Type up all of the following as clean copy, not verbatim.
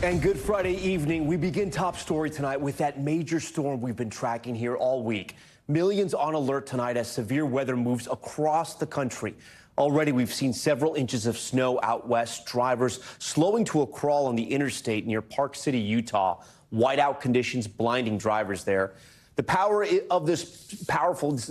And good Friday evening. We begin Top Story tonight with that major storm we've been tracking here all week. Millions on alert tonight as severe weather moves across the country. Already we've seen several inches of snow out west, drivers slowing to a crawl on the interstate near Park City, Utah. Whiteout conditions blinding drivers there. The power of this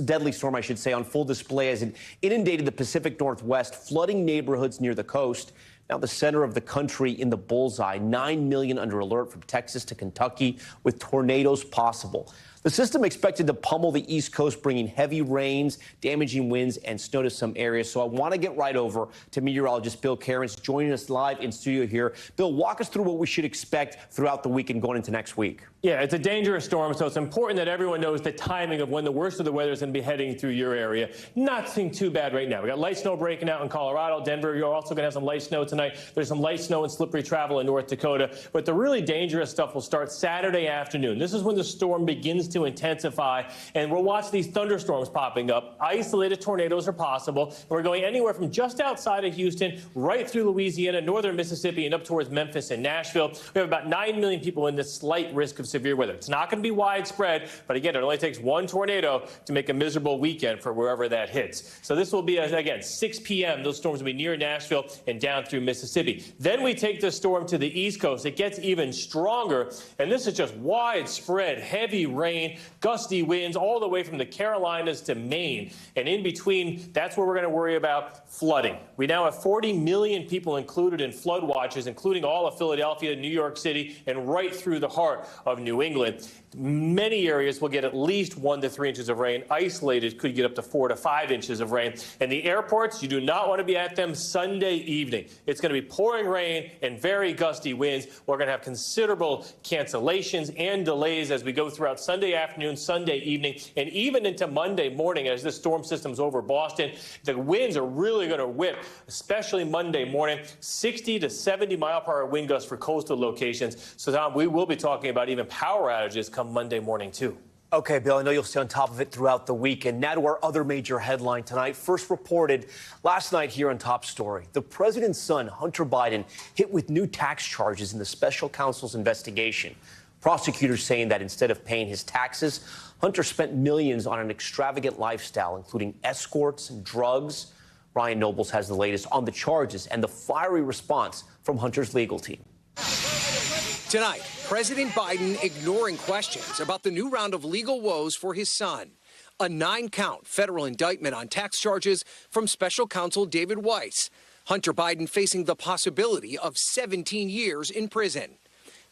deadly storm, I should say, on full display as it inundated the Pacific Northwest, flooding neighborhoods near the coast. Now the center of the country in the bullseye, 9 million under alert from Texas to Kentucky with tornadoes possible. The system expected to pummel the East Coast, bringing heavy rains, damaging winds, and snow to some areas. So I want to get right over to meteorologist Bill Cairns joining us live in studio here. Bill, walk us through what we should expect throughout the week and going into next week. Yeah, it's a dangerous storm, so it's important that everyone knows the timing of when the worst of the weather is going to be heading through your area. Not seeing too bad right now. We got light snow breaking out in Colorado, Denver. You're also going to have some light snow tonight. There's some light snow and slippery travel in North Dakota. But the really dangerous stuff will start Saturday afternoon. This is when the storm begins to intensify, and we'll watch these thunderstorms popping up. Isolated tornadoes are possible. And we're going anywhere from just outside of Houston, right through Louisiana, northern Mississippi, and up towards Memphis and Nashville. We have about 9 million people in this slight risk of severe weather. It's not going to be widespread, but again, it only takes one tornado to make a miserable weekend for wherever that hits. So this will be, again, 6 p.m. Those storms will be near Nashville and down through Mississippi. Then we take the storm to the East Coast. It gets even stronger, and this is just widespread, heavy rain, gusty winds all the way from the Carolinas to Maine. And in between, that's where we're going to worry about flooding. We now have 40 million people included in flood watches, including all of Philadelphia, New York City, and right through the heart of New England. Many areas will get at least 1 to 3 inches of rain. Isolated could get up to 4 to 5 inches of rain. And the airports, you do not want to be at them Sunday evening. It's going to be pouring rain and very gusty winds. We're going to have considerable cancellations and delays as we go throughout Sunday afternoon, Sunday evening, and even into Monday morning as this storm system's over Boston. The winds are really going to whip, especially Monday morning, 60 to 70 mile per hour wind gusts for coastal locations. So, Tom, we will be talking about even power outages come Monday morning, too. Okay, Bill, I know you'll stay on top of it throughout the week. And now to our other major headline tonight. First reported last night here on Top Story. The president's son, Hunter Biden, hit with new tax charges in the special counsel's investigation. Prosecutors saying that instead of paying his taxes, Hunter spent millions on an extravagant lifestyle, including escorts and drugs. Ryan Nobles has the latest on the charges and the fiery response from Hunter's legal team. Tonight, President Biden ignoring questions about the new round of legal woes for his son. A 9-count federal indictment on tax charges from special counsel David Weiss. Hunter Biden facing the possibility of 17 years in prison.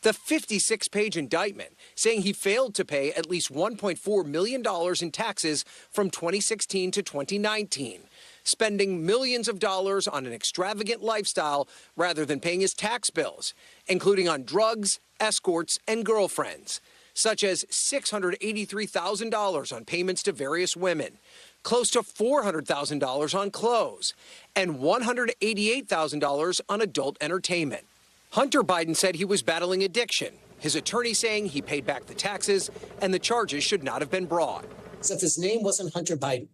The 56-page indictment saying he failed to pay at least $1.4 million in taxes from 2016 to 2019. Spending millions of dollars on an extravagant lifestyle rather than paying his tax bills, including on drugs, escorts, and girlfriends, such as $683,000 on payments to various women, close to $400,000 on clothes, and $188,000 on adult entertainment. Hunter Biden said he was battling addiction, his attorney saying he paid back the taxes and the charges should not have been brought. So if his name wasn't Hunter Biden,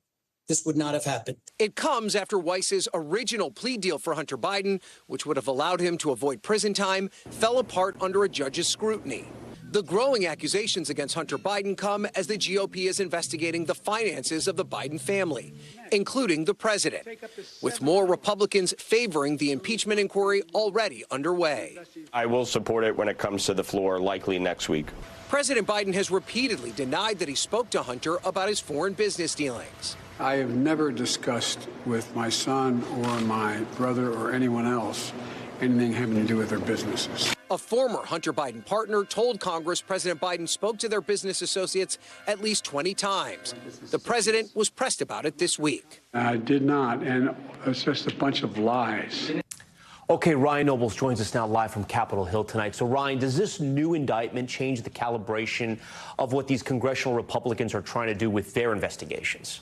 this would not have happened. It comes after Weiss's original plea deal for Hunter Biden, which would have allowed him to avoid prison time, fell apart under a judge's scrutiny. The growing accusations against Hunter Biden come as the GOP is investigating the finances of the Biden family, including the president, with more Republicans favoring the impeachment inquiry already underway. I will support it when it comes to the floor, likely next week. President Biden has repeatedly denied that he spoke to Hunter about his foreign business dealings. I have never discussed with my son or my brother or anyone else anything having to do with their businesses. A former Hunter Biden partner told Congress President Biden spoke to their business associates at least 20 times. The president was pressed about it this week. I did not, and it's just a bunch of lies. Okay, Ryan Nobles joins us now live from Capitol Hill tonight. So, Ryan, does this new indictment change the calibration of what these congressional Republicans are trying to do with their investigations?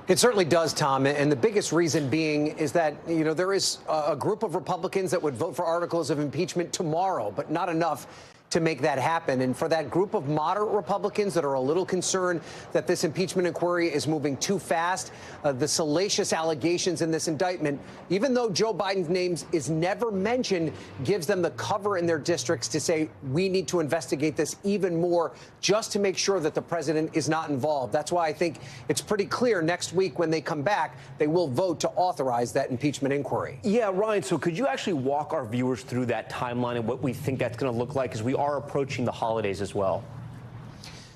It certainly does, Tom, and the biggest reason being is that, you know, there is a group of Republicans that would vote for articles of impeachment tomorrow, but not enough to make that happen. And for that group of moderate Republicans that are a little concerned that this impeachment inquiry is moving too fast, the salacious allegations in this indictment, even though Joe Biden's name is never mentioned, gives them the cover in their districts to say, we need to investigate this even more just to make sure that the president is not involved. That's why I think it's pretty clear next week when they come back, they will vote to authorize that impeachment inquiry. Yeah, Ryan, so could you actually walk our viewers through that timeline and what we think that's going to look like, as we are approaching the holidays as well?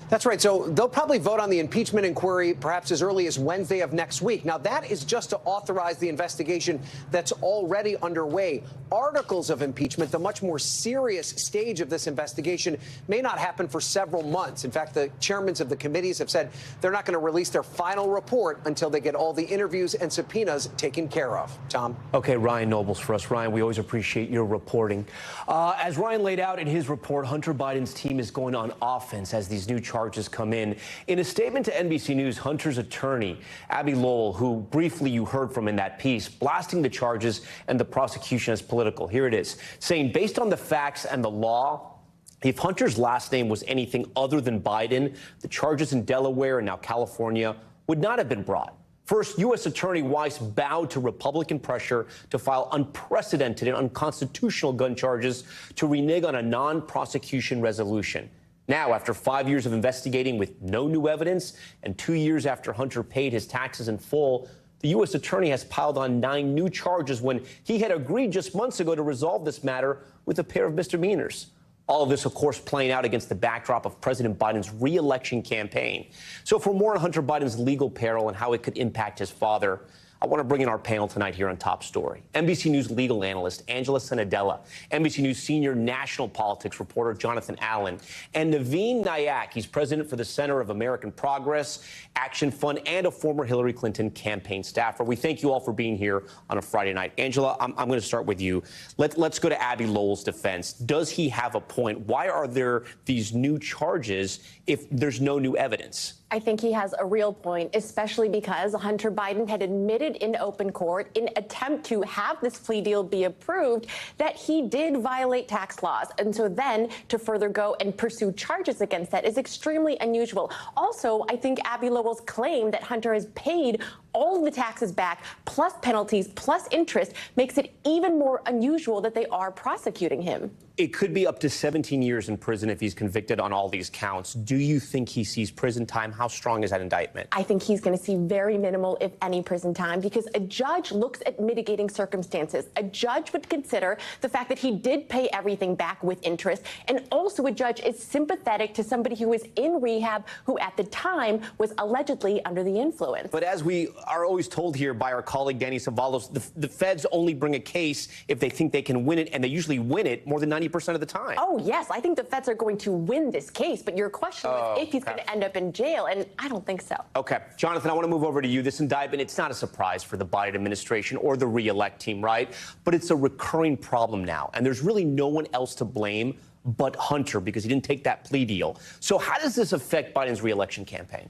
That's right. So they'll probably vote on the impeachment inquiry perhaps as early as Wednesday of next week. Now, that is just to authorize the investigation that's already underway. Articles of impeachment, the much more serious stage of this investigation, may not happen for several months. In fact, the chairmen of the committees have said they're not going to release their final report until they get all the interviews and subpoenas taken care of. Tom? Okay, Ryan Nobles for us. Ryan, we always appreciate your reporting. As Ryan laid out in his report, Hunter Biden's team is going on offense as these new charges come in. In a statement to NBC News, Hunter's attorney, Abby Lowell, who briefly you heard from in that piece, blasting the charges and the prosecution as political. Here it is, saying, based on the facts and the law, if Hunter's last name was anything other than Biden, the charges in Delaware and now California would not have been brought. First, U.S. Attorney Weiss bowed to Republican pressure to file unprecedented and unconstitutional gun charges to renege on a non-prosecution resolution. Now, after 5 years of investigating with no new evidence and 2 years after Hunter paid his taxes in full, the U.S. attorney has piled on 9 new charges when he had agreed just months ago to resolve this matter with a pair of misdemeanors. All of this, of course, playing out against the backdrop of President Biden's re-election campaign. So for more on Hunter Biden's legal peril and how it could impact his father, I want to bring in our panel tonight here on Top Story. NBC News legal analyst Angela Sanadella, NBC News senior national politics reporter Jonathan Allen, and Naveen Nayak. He's president for the Center of American Progress Action Fund and a former Hillary Clinton campaign staffer. We thank you all for being here on a Friday night. Angela, I'm going to start with you. Let's go to Abby Lowell's defense. Does he have a point? Why are there these new charges if there's no new evidence? I think he has a real point, especially because Hunter Biden had admitted in open court, in attempt to have this plea deal be approved, that he did violate tax laws. And so then to further go and pursue charges against that is extremely unusual. Also, I think Abby Lowell's claim that Hunter has paid all of the taxes back, plus penalties, plus interest, makes it even more unusual that they are prosecuting him. It could be up to 17 years in prison if he's convicted on all these counts. Do you think he sees prison time? How strong is that indictment? I think he's going to see very minimal, if any, prison time, because a judge looks at mitigating circumstances. A judge would consider the fact that he did pay everything back with interest, and also a judge is sympathetic to somebody who is in rehab who at the time was allegedly under the influence. But as we are always told here by our colleague Danny Savalos, the feds only bring a case if they think they can win it, and they usually win it more than 90% of the time. Oh, yes. I think the feds are going to win this case. But your question was if he's going to end up in jail, and I don't think so. Okay. Jonathan, I want to move over to you. This indictment, it's not a surprise for the Biden administration or the re-elect team, right? But it's a recurring problem now, and there's really no one else to blame but Hunter because he didn't take that plea deal. So how does this affect Biden's re-election campaign?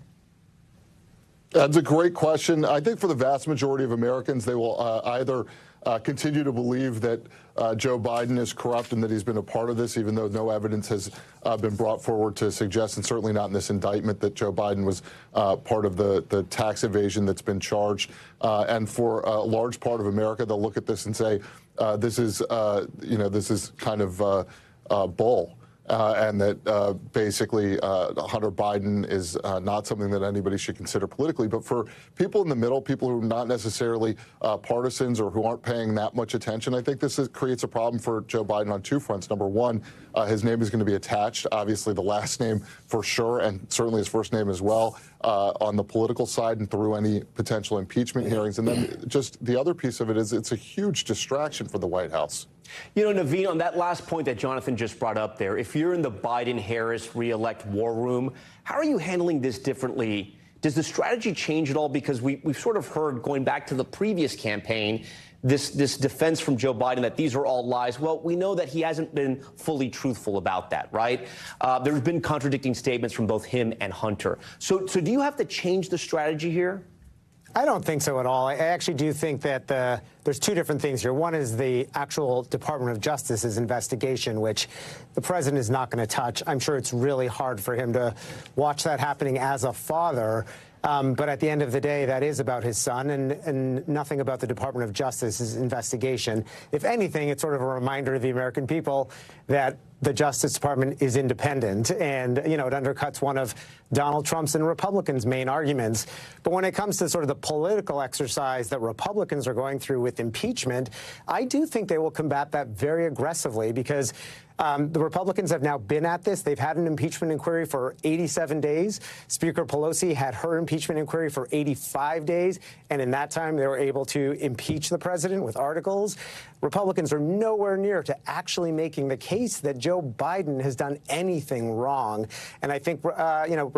That's a great question. I think for the vast majority of Americans, they will either continue to believe that Joe Biden is corrupt and that he's been a part of this, even though no evidence has been brought forward to suggest, and certainly not in this indictment, that Joe Biden was part of the tax evasion that's been charged. And for a large part of America, they'll look at this and say, this is kind of bull. And that basically Hunter Biden is not something that anybody should consider politically. But for people in the middle, people who are not necessarily partisans or who aren't paying that much attention, I think this creates a problem for Joe Biden on two fronts. Number one, his name is going to be attached, obviously the last name for sure, and certainly his first name as well, on the political side and through any potential impeachment hearings. And then just the other piece of it is it's a huge distraction for the White House. You know, Naveen, on that last point that Jonathan just brought up there, if you're in the Biden-Harris re-elect war room, how are you handling this differently? Does the strategy change at all? Because we've sort of heard, going back to the previous campaign, this defense from Joe Biden that these are all lies. Well, we know that he hasn't been fully truthful about that, right? There's been contradicting statements from both him and Hunter. So do you have to change the strategy here? I don't think so at all. I actually do think that there's two different things here. One is the actual Department of Justice's investigation, which the president is not going to touch. I'm sure it's really hard for him to watch that happening as a father. But at the end of the day, that is about his son and nothing about the Department of Justice's investigation. If anything, it's sort of a reminder to the American people that the Justice Department is independent, and, you know, it undercuts one of Donald Trump's and Republicans' main arguments. But when it comes to sort of the political exercise that Republicans are going through with impeachment, I do think they will combat that very aggressively because the Republicans have now been at this. They've had an impeachment inquiry for 87 days. Speaker Pelosi had her impeachment inquiry for 85 days. And in that time, they were able to impeach the president with articles. Republicans are nowhere near to actually making the case that Joe Biden has done anything wrong. And I think, you know,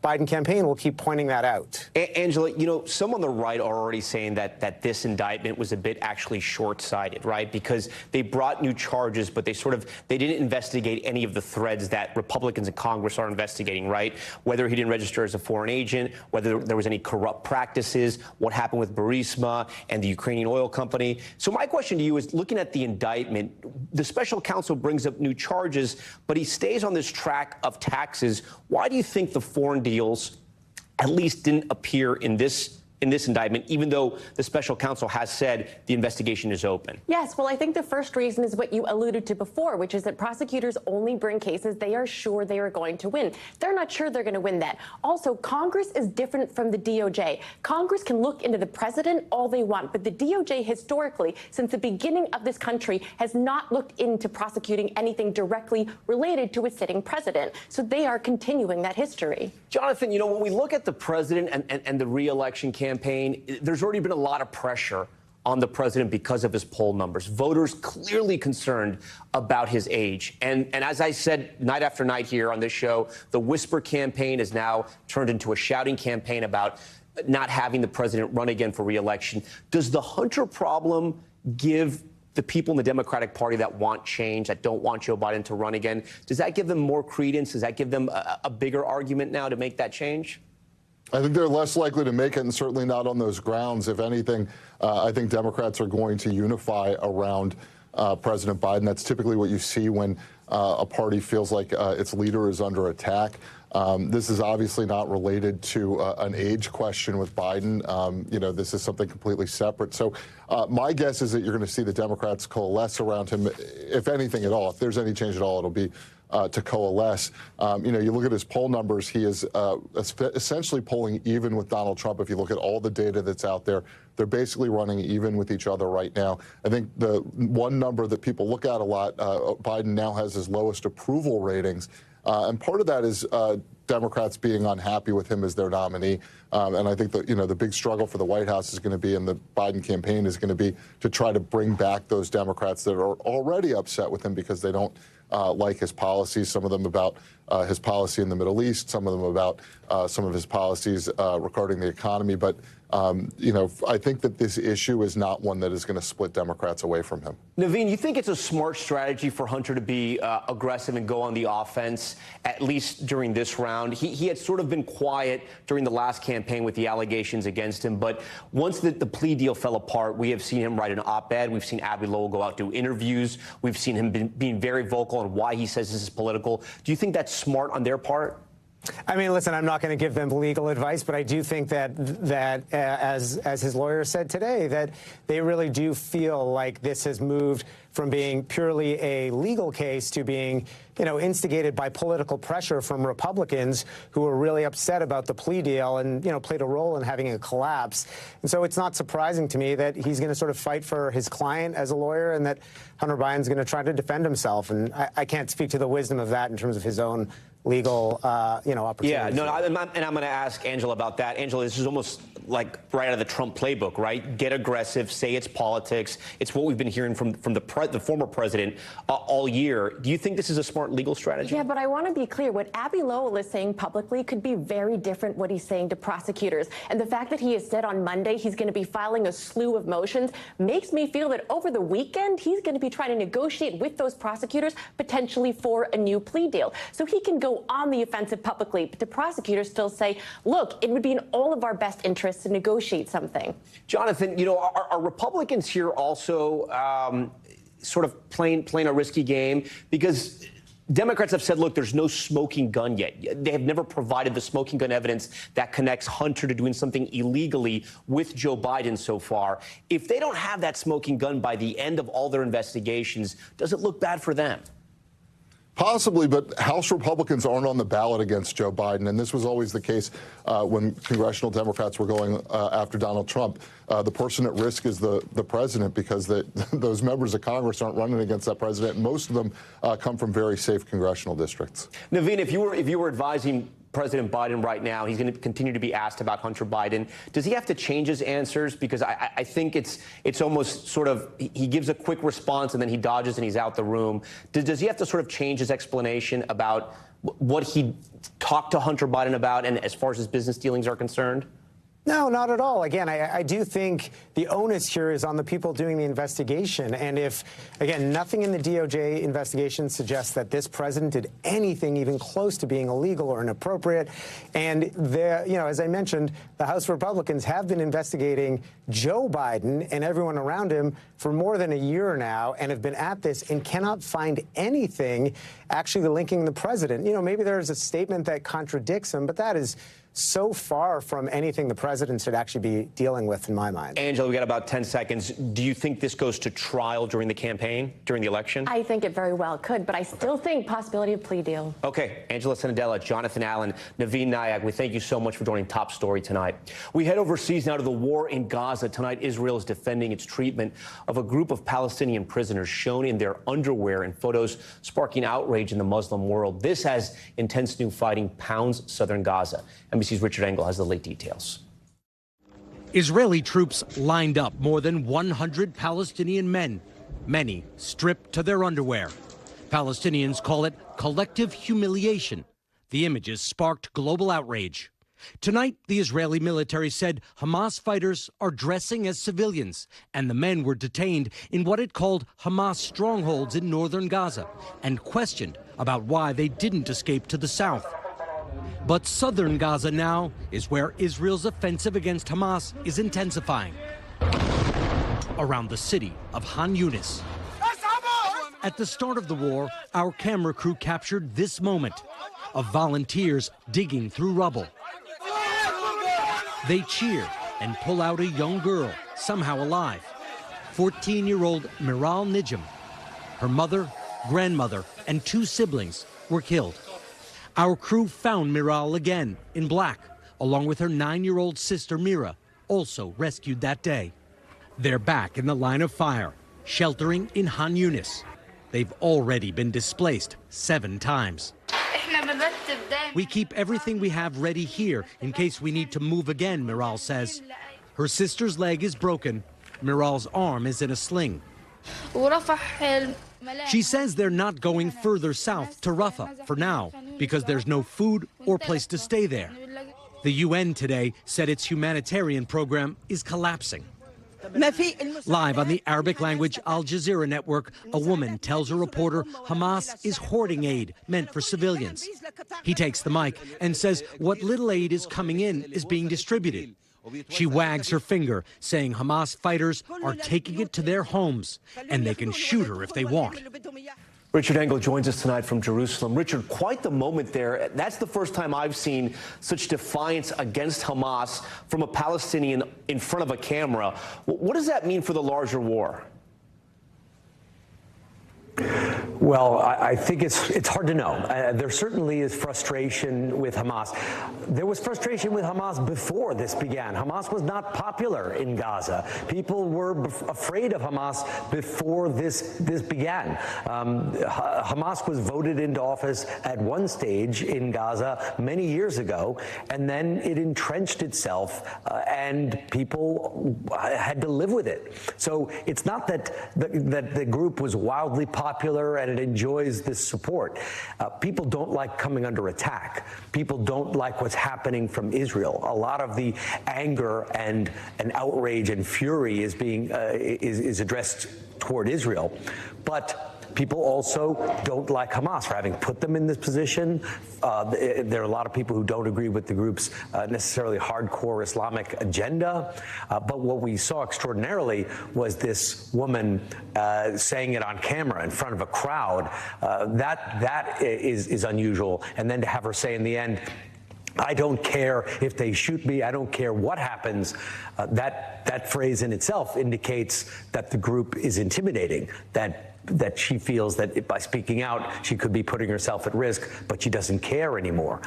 Biden campaign will keep pointing that out. Angela, you know, some on the right are already saying that this indictment was a bit actually short-sighted, right? Because they brought new charges, but they didn't investigate any of the threads that Republicans in Congress are investigating, right? Whether he didn't register as a foreign agent, whether there was any corrupt practices, what happened with Burisma and the Ukrainian oil company. So my question to you is, looking at the indictment, the special counsel brings up new charges, but he stays on this track of taxes. Why do you think the foreign deals at least didn't appear in this indictment, even though the special counsel has said the investigation is open? Yes, well, I think the first reason is what you alluded to before, which is that prosecutors only bring cases they are sure they are going to win. They're not sure they're going to win that. Also, Congress is different from the DOJ. Congress can look into the president all they want, but the DOJ historically, since the beginning of this country, has not looked into prosecuting anything directly related to a sitting president. So they are continuing that history. Jonathan, you know, when we look at the president and the re-election campaign, there's already been a lot of pressure on the president because of his poll numbers. Voters clearly concerned about his age. And as I said night after night here on this show, the whisper campaign has now turned into a shouting campaign about not having the president run again for re-election. Does the Hunter problem give the people in the Democratic Party that want change, that don't want Joe Biden to run again, does that give them more credence? Does that give them a bigger argument now to make that change? I think they're less likely to make it, and certainly not on those grounds. If anything, I think Democrats are going to unify around President Biden. That's typically what you see when a party feels like its leader is under attack. This is obviously not related to an age question with Biden. You know, this is something completely separate. So my guess is that you're going to see the Democrats coalesce around him, if anything at all. If there's any change at all, it'll be to coalesce. You know, you look at his poll numbers, he is essentially polling even with Donald Trump. If you look at all the data that's out there, they're basically running even with each other right now. I think the one number that people look at a lot, Biden now has his lowest approval ratings. And part of that is Democrats being unhappy with him as their nominee. And I think that, you know, the big struggle for the White House is going to be, and the Biden campaign is going to be, to try to bring back those Democrats that are already upset with him because they don't like his policies, some of them about his policy in the Middle East, some of them about some of his policies regarding the economy. But, you know, I think that this issue is not one that is going to split Democrats away from him. Naveen, you think it's a smart strategy for Hunter to be aggressive and go on the offense, at least during this round? He had sort of been quiet during the last campaign with the allegations against him. But once the plea deal fell apart, we have seen him write an op-ed. We've seen Abby Lowell go out, do interviews. We've seen him being very vocal on why he says this is political. Do you think that's smart on their part? I mean, listen, I'm not going to give them legal advice, but I do think that as his lawyer said today, that they really do feel like this has moved from being purely a legal case to being, you know, instigated by political pressure from Republicans who are really upset about the plea deal and, you know, played a role in having a collapse. And so it's not surprising to me that he's going to sort of fight for his client as a lawyer and that Hunter Biden's going to try to defend himself. And I can't speak to the wisdom of that in terms of his own legal, you know, opportunities. Yeah, no, and I'm going to ask Angela about that. Angela, this is almost like right out of the Trump playbook, right? Get aggressive, say it's politics. It's what we've been hearing from the former president all year. Do you think this is a smart legal strategy? Yeah, but I want to be clear. What Abby Lowell is saying publicly could be very different what he's saying to prosecutors. And the fact that he has said on Monday he's going to be filing a slew of motions makes me feel that over the weekend he's going to be trying to negotiate with those prosecutors potentially for a new plea deal. So he can go go on the offensive publicly, but the prosecutors still say, look, it would be in all of our best interests to negotiate something. Jonathan, you know, are Republicans here also sort of playing a risky game? Because Democrats have said, look, there's no smoking gun yet. They have never provided the smoking gun evidence that connects Hunter to doing something illegally with Joe Biden so far. If they don't have that smoking gun by the end of all their investigations, does it look bad for them? Possibly, but House Republicans aren't on the ballot against Joe Biden, and this was always the case when congressional Democrats were going after Donald Trump. The person at risk is the president, because those members of Congress aren't running against that president. Most of them come from very safe congressional districts. Naveen, if you were advising President Biden right now, he's going to continue to be asked about Hunter Biden. Does he have to change his answers? Because I think it's almost sort of, he gives a quick response and then he dodges and he's out the room. Does he have to sort of change his explanation about what he talked to Hunter Biden about, and as far as his business dealings are concerned? No, not at all. Again, I do think the onus here is on the people doing the investigation. And if, again, nothing in the DOJ investigation suggests that this president did anything even close to being illegal or inappropriate, and as I mentioned, the House Republicans have been investigating Joe Biden and everyone around him for more than a year now, and have been at this and cannot find anything actually linking the president. You know, maybe there's a statement that contradicts him, but that is so far from anything the president should actually be dealing with, in my mind. Angela, we got about 10 seconds. Do you think this goes to trial during the campaign, during the election? I think it very well could, but I still think possibility of plea deal. Okay, Angela Senadella, Jonathan Allen, Naveen Nayak, we thank you so much for joining Top Story tonight. We head overseas now to the war in Gaza. Tonight, Israel is defending its treatment of a group of Palestinian prisoners shown in their underwear in photos sparking outrage in the Muslim world. This, as intense new fighting pounds southern Gaza. NBC's Richard Engel has the late details. Israeli troops lined up more than 100 Palestinian men, many stripped to their underwear. Palestinians call it collective humiliation. The images sparked global outrage. Tonight, the Israeli military said Hamas fighters are dressing as civilians, and the men were detained in what it called Hamas strongholds in northern Gaza, and questioned about why they didn't escape to the south. But southern Gaza now is where Israel's offensive against Hamas is intensifying. Around the city of Khan Yunis. At the start of the war, our camera crew captured this moment of volunteers digging through rubble. They cheer and pull out a young girl, somehow alive. 14-year-old Miral Nijam. Her mother, grandmother, and 2 siblings were killed. Our crew found Miral again, in black, along with her 9-year-old sister Mira, also rescued that day. They're back in the line of fire, sheltering in Khan Yunis. They've already been displaced 7 times. We keep everything we have ready here in case we need to move again, Miral says. Her sister's leg is broken. Miral's arm is in a sling. She says they're not going further south to Rafah for now because there's no food or place to stay there. The UN today said its humanitarian program is collapsing. Live on the Arabic language Al Jazeera network, a woman tells a reporter Hamas is hoarding aid meant for civilians. He takes the mic and says what little aid is coming in is being distributed. She wags her finger, saying Hamas fighters are taking it to their homes and they can shoot her if they want. Richard Engel joins us tonight from Jerusalem. Richard, quite the moment there. That's the first time I've seen such defiance against Hamas from a Palestinian in front of a camera. What does that mean for the larger war? Well, I think it's hard to know. There certainly is frustration with Hamas. There was frustration with Hamas before this began. Hamas was not popular in Gaza. People were afraid of Hamas before this began. Hamas was voted into office at one stage in Gaza many years ago, and then it entrenched itself, and people had to live with it. So it's not that the group was wildly popular and it enjoys this support. People don't like coming under attack. People don't like what's happening from Israel. A lot of the anger and outrage and fury is being is addressed toward Israel, but people also don't like Hamas for having put them in this position. There are a lot of people who don't agree with the group's necessarily hardcore Islamic agenda. But what we saw extraordinarily was this woman saying it on camera in front of a crowd. That is unusual. And then to have her say in the end, I don't care if they shoot me. I don't care what happens. That phrase in itself indicates that the group is intimidating, that she feels that by speaking out, she could be putting herself at risk, but she doesn't care anymore.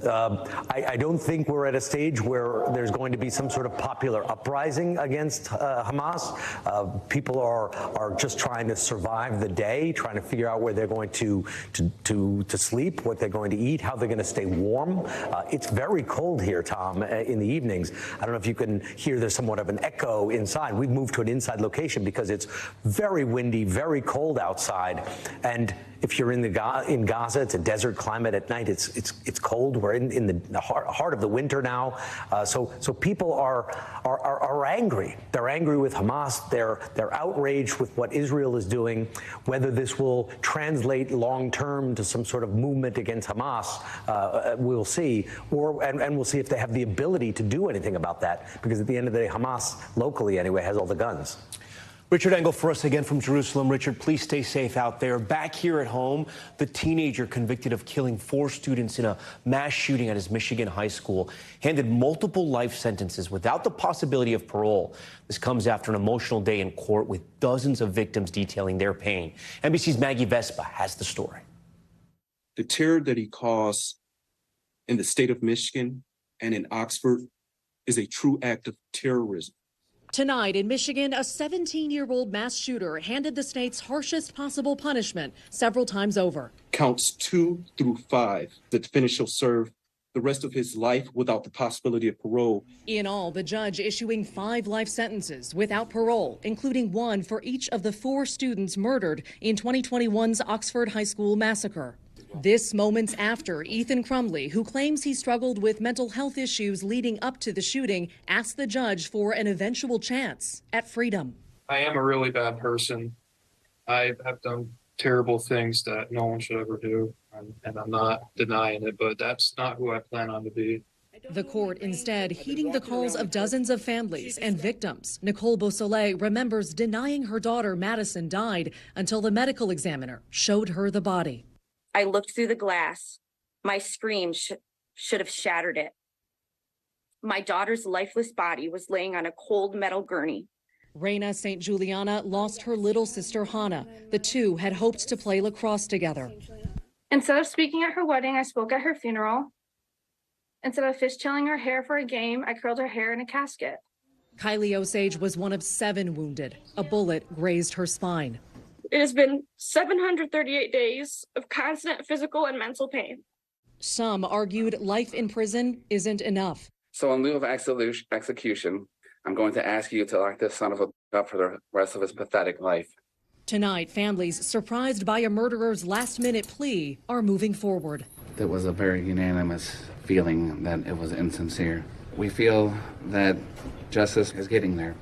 I don't think we're at a stage where there's going to be some sort of popular uprising against Hamas. People are just trying to survive the day, trying to figure out where they're going to sleep, what they're going to eat, how they're going to stay warm. It's very cold here, Tom, in the evenings. I don't know if you can hear there's somewhat of an echo inside. We've moved to an inside location because it's very windy, very cold outside, and if you're in Gaza, it's a desert climate at night. It's cold. We're in the heart of the winter now, so people are angry. They're angry with Hamas. They're outraged with what Israel is doing. Whether this will translate long term to some sort of movement against Hamas, we'll see, and we'll see if they have the ability to do anything about that. Because at the end of the day, Hamas, locally anyway, has all the guns. Richard Engel for us again from Jerusalem. Richard, please stay safe out there. Back here at home, the teenager convicted of killing 4 students in a mass shooting at his Michigan high school handed multiple life sentences without the possibility of parole. This comes after an emotional day in court with dozens of victims detailing their pain. NBC's Maggie Vespa has the story. The terror that he caused in the state of Michigan and in Oxford is a true act of terrorism. Tonight in Michigan, a 17-year-old mass shooter handed the state's harshest possible punishment several times over. Counts 2 through 5. The defendant shall serve the rest of his life without the possibility of parole. In all, the judge issuing 5 life sentences without parole, including 1 for each of the 4 students murdered in 2021's Oxford High School massacre. This moments after Ethan Crumley, who claims he struggled with mental health issues leading up to the shooting, asked the judge for an eventual chance at freedom. I am a really bad person. I have done terrible things that no one should ever do, and I'm not denying it, but that's not who I plan on to be. The court instead heeding the calls of dozens of families and victims. Nicole Beausoleil remembers denying her daughter Madison died until the medical examiner showed her the body. I looked through the glass. My scream should have shattered it. My daughter's lifeless body was laying on a cold metal gurney. Reina St. Juliana lost her little sister Hannah. The two had hoped to play lacrosse together. Instead of speaking at her wedding, I spoke at her funeral. Instead of fishtailing her hair for a game, I curled her hair in a casket. Kylie Osage was one of 7 wounded. A bullet grazed her spine. It has been 738 days of constant physical and mental pain. Some argued life in prison isn't enough. So in lieu of execution, I'm going to ask you to lock this son of a up for the rest of his pathetic life. Tonight, families surprised by a murderer's last-minute plea are moving forward. It was a very unanimous feeling that it was insincere. We feel that justice is getting there.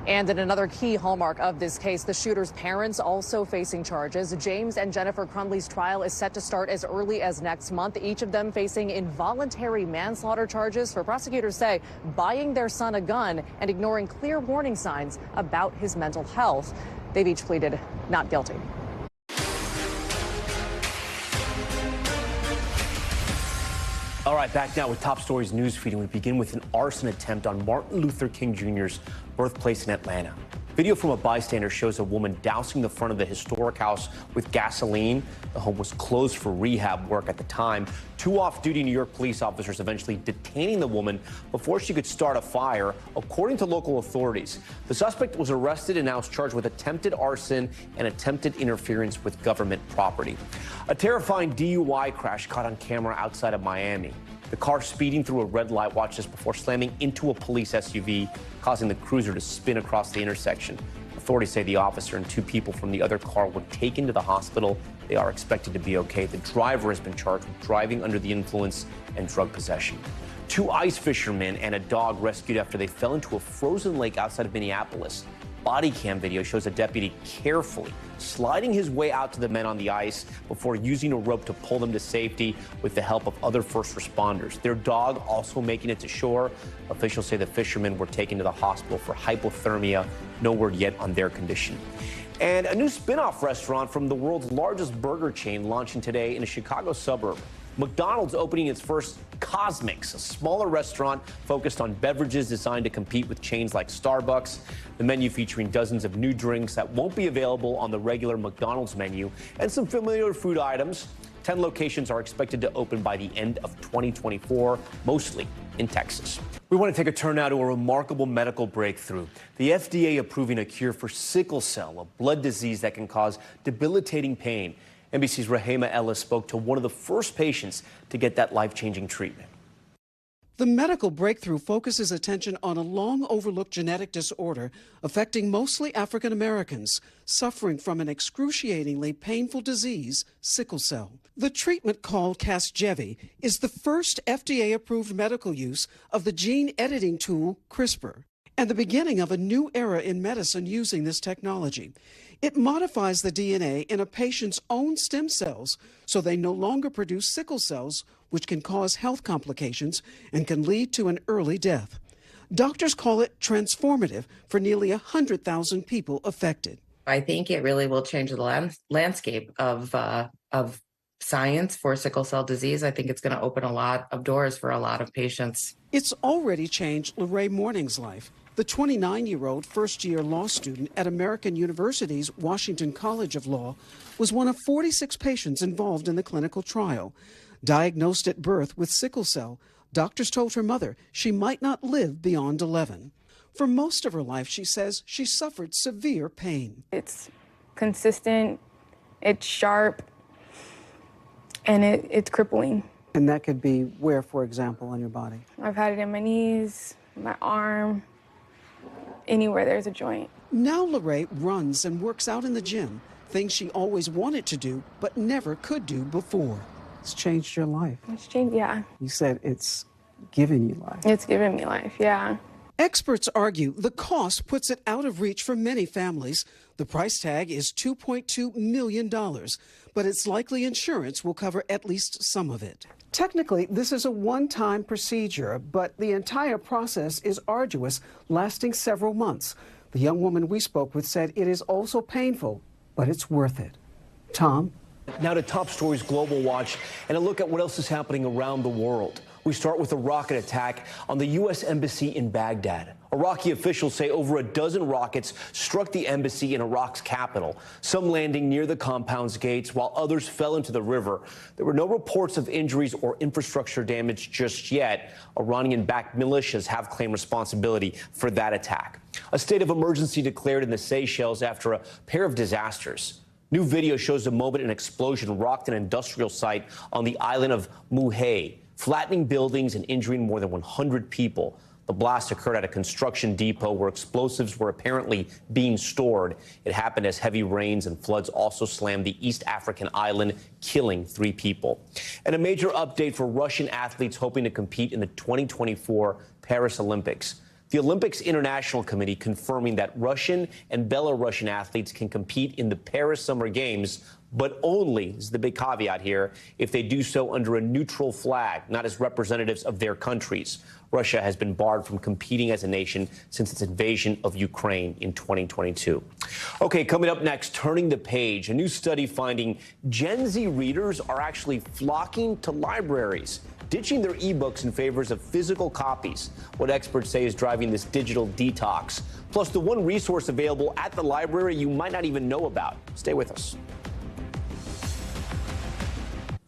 And in another key hallmark of this case, the shooter's parents also facing charges. James and Jennifer Crumley's trial is set to start as early as next month, each of them facing involuntary manslaughter charges for, prosecutors say, buying their son a gun and ignoring clear warning signs about his mental health. They've each pleaded not guilty. All right, back now with Top Stories newsfeed, and we begin with an arson attempt on Martin Luther King Jr.'s birthplace in Atlanta. Video from a bystander shows a woman dousing the front of the historic house with gasoline. The home was closed for rehab work at the time. 2 off-duty New York police officers eventually detaining the woman before she could start a fire, according to local authorities. The suspect was arrested and now is charged with attempted arson and attempted interference with government property. A terrifying DUI crash caught on camera outside of Miami. The car speeding through a red light watch just before slamming into a police SUV, causing the cruiser to spin across the intersection. Authorities say the officer and 2 people from the other car were taken to the hospital. They are expected to be okay. The driver has been charged with driving under the influence and drug possession. 2 ice fishermen and a dog rescued after they fell into a frozen lake outside of Minneapolis. Body cam video shows a deputy carefully sliding his way out to the men on the ice before using a rope to pull them to safety with the help of other first responders. Their dog also making it to shore. Officials say the fishermen were taken to the hospital for hypothermia. No word yet on their condition. And a new spin-off restaurant from the world's largest burger chain launching today in a Chicago suburb. McDonald's opening its first Cosmics, a smaller restaurant focused on beverages designed to compete with chains like Starbucks. The menu featuring dozens of new drinks that won't be available on the regular McDonald's menu and some familiar food items. 10 locations are expected to open by the end of 2024, mostly in Texas. We want to take a turn now to a remarkable medical breakthrough. The FDA approving a cure for sickle cell, a blood disease that can cause debilitating pain. NBC's Rahema Ellis spoke to one of the first patients to get that life-changing treatment. The medical breakthrough focuses attention on a long-overlooked genetic disorder affecting mostly African Americans suffering from an excruciatingly painful disease, sickle cell. The treatment, called Casgevy, is the first FDA-approved medical use of the gene editing tool CRISPR, and the beginning of a new era in medicine using this technology. It modifies the DNA in a patient's own stem cells so they no longer produce sickle cells, which can cause health complications and can lead to an early death. Doctors call it transformative for nearly 100,000 people affected. I think it really will change the landscape of science for sickle cell disease. I think it's going to open a lot of doors for a lot of patients. It's already changed Lorraine Morning's life. The 29-year-old first-year law student at American University's Washington College of Law was one of 46 patients involved in the clinical trial. Diagnosed at birth with sickle cell, doctors told her mother she might not live beyond 11. For most of her life, she says, she suffered severe pain. It's consistent, it's sharp, and it's crippling. And that could be where, for example, on your body? I've had it in my knees, my arm, anywhere there's a joint. Now Lorraine runs and works out in the gym, things she always wanted to do but never could do before. It's changed your life. It's changed, yeah. You said it's given you life. It's given me life, yeah. Experts argue the cost puts it out of reach for many families. The price tag is $2.2 million, but it's likely insurance will cover at least some of it. Technically, this is a one-time procedure, but the entire process is arduous, lasting several months. The young woman we spoke with said it is also painful, but it's worth it. Tom? Now to Top Stories Global Watch and a look at what else is happening around the world. We start with a rocket attack on the U.S. Embassy in Baghdad. Iraqi officials say over a dozen rockets struck the embassy in Iraq's capital, some landing near the compound's gates while others fell into the river. There were no reports of injuries or infrastructure damage just yet. Iranian-backed militias have claimed responsibility for that attack. A state of emergency declared in the Seychelles after a pair of disasters. New video shows the moment an explosion rocked an industrial site on the island of Muhay, flattening buildings and injuring more than 100 people. The blast occurred at a construction depot where explosives were apparently being stored. It happened as heavy rains and floods also slammed the East African island, killing 3 people. And a major update for Russian athletes hoping to compete in the 2024 Paris Olympics. The Olympics International Committee confirming that Russian and Belarusian athletes can compete in the Paris Summer Games, but only, this is the big caveat here, if they do so under a neutral flag, not as representatives of their countries. Russia has been barred from competing as a nation since its invasion of Ukraine in 2022. Okay, coming up next, turning the page, a new study finding Gen Z readers are actually flocking to libraries, ditching their ebooks in favor of physical copies. What experts say is driving this digital detox. Plus, the one resource available at the library you might not even know about. Stay with us.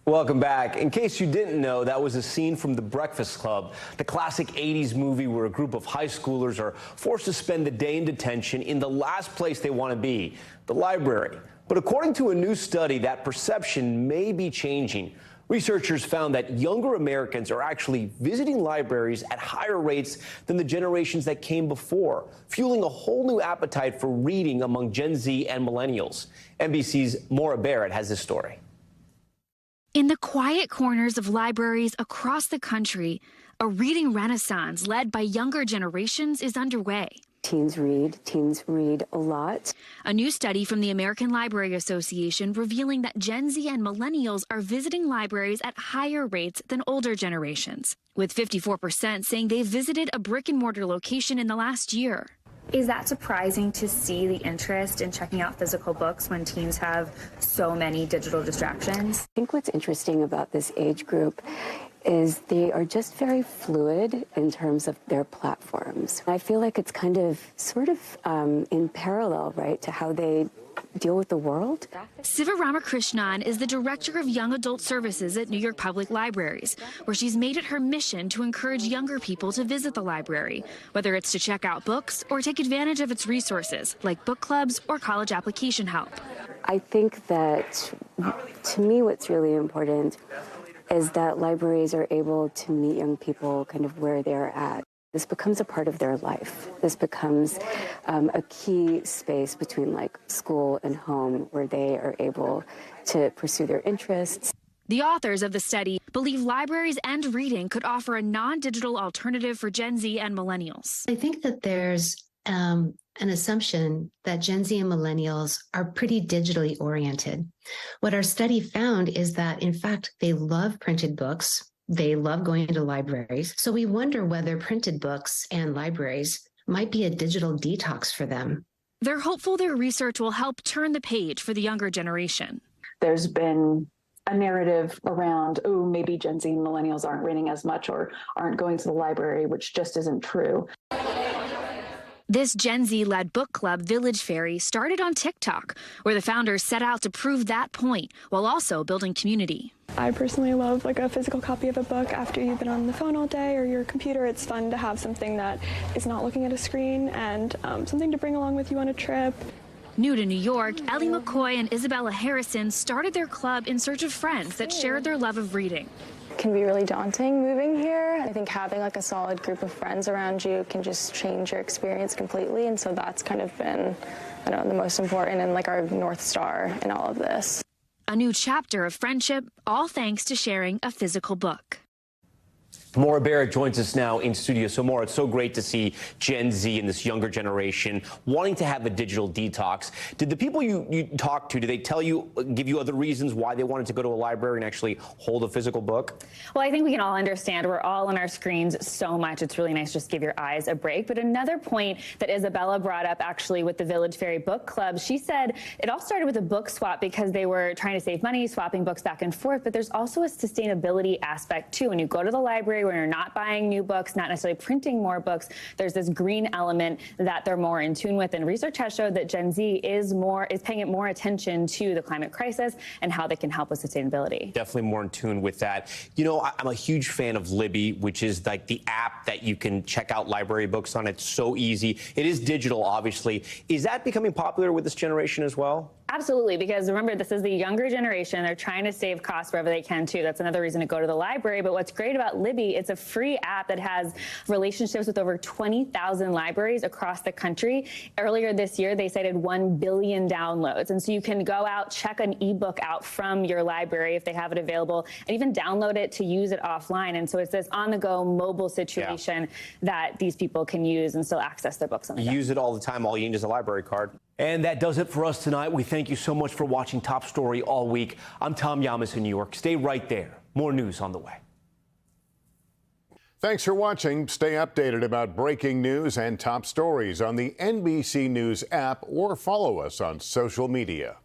Welcome back. In case you didn't know, that was a scene from The Breakfast Club, the classic 80s movie where a group of high schoolers are forced to spend the day in detention in the last place they want to be, the library. But according to a new study, that perception may be changing. Researchers found that younger Americans are actually visiting libraries at higher rates than the generations that came before, fueling a whole new appetite for reading among Gen Z and millennials. NBC's Maura Barrett has this story. In the quiet corners of libraries across the country, a reading renaissance led by younger generations is underway. teens read a lot. A new study from the American Library Association revealing that Gen Z and millennials are visiting libraries at higher rates than older generations, with 54% saying they visited a brick and mortar location in the last year. Is that surprising to see the interest in checking out physical books when teens have so many digital distractions? I think what's interesting about this age group is they are just very fluid in terms of their platforms. I feel like it's kind of sort of in parallel, right, to how they deal with the world. Siva Ramakrishnan is the director of Young Adult Services at New York Public Libraries, where she's made it her mission to encourage younger people to visit the library, whether it's to check out books or take advantage of its resources, like book clubs or college application help. I think that, to me, what's really important is that libraries are able to meet young people kind of where they're at. This becomes a part of their life. This becomes a key space between like school and home where they are able to pursue their interests. The authors of the study believe libraries and reading could offer a non-digital alternative for Gen Z and millennials. I think that there's an assumption that Gen Z and millennials are pretty digitally oriented. What our study found is that, in fact, they love printed books. They love going to libraries. So we wonder whether printed books and libraries might be a digital detox for them. They're hopeful their research will help turn the page for the younger generation. There's been a narrative around, oh, maybe Gen Z and millennials aren't reading as much or aren't going to the library, which just isn't true. This Gen Z-led book club, Village Fairy, started on TikTok, where the founders set out to prove that point while also building community. I personally love like a physical copy of a book after you've been on the phone all day or your computer. It's fun to have something that is not looking at a screen and something to bring along with you on a trip. New to New York, Ellie McCoy and Isabella Harrison started their club in search of friends that shared their love of reading. Can be really daunting moving here. I think having like a solid group of friends around you can just change your experience completely. And so that's kind of been, I don't know, the most important and like our North Star in all of this. A new chapter of friendship, all thanks to sharing a physical book. Maura Barrett joins us now in studio. So, Maura, it's so great to see Gen Z and this younger generation wanting to have a digital detox. Did the people you talked to, did they tell you, give you other reasons why they wanted to go to a library and actually hold a physical book? Well, I think we can all understand we're all on our screens so much. It's really nice just to give your eyes a break. But another point that Isabella brought up actually with the Village Fairy Book Club, she said it all started with a book swap because they were trying to save money, swapping books back and forth. But there's also a sustainability aspect, too. When you go to the library, when you're not buying new books, not necessarily printing more books, there's this green element that they're more in tune with. And research has showed that Gen Z is paying more attention to the climate crisis and how they can help with sustainability. Definitely more in tune with that. You know, I'm a huge fan of Libby, which is like the app that you can check out library books on. It's so easy. It is digital, obviously. Is that becoming popular with this generation as well? Absolutely, because remember, this is the younger generation. They're trying to save costs wherever they can, too. That's another reason to go to the library. But what's great about Libby, it's a free app that has relationships with over 20,000 libraries across the country. Earlier this year, they cited 1 billion downloads. And so you can go out, check an ebook out from your library if they have it available, and even download it to use it offline. And so it's this on-the-go mobile situation that these people can use and still access their books on the go. Use it all the time. All you need is a library card. And that does it for us tonight. We thank you so much for watching Top Story all week. I'm Tom Llamas in New York. Stay right there. More news on the way. Thanks for watching. Stay updated about breaking news and top stories on the NBC News app or follow us on social media.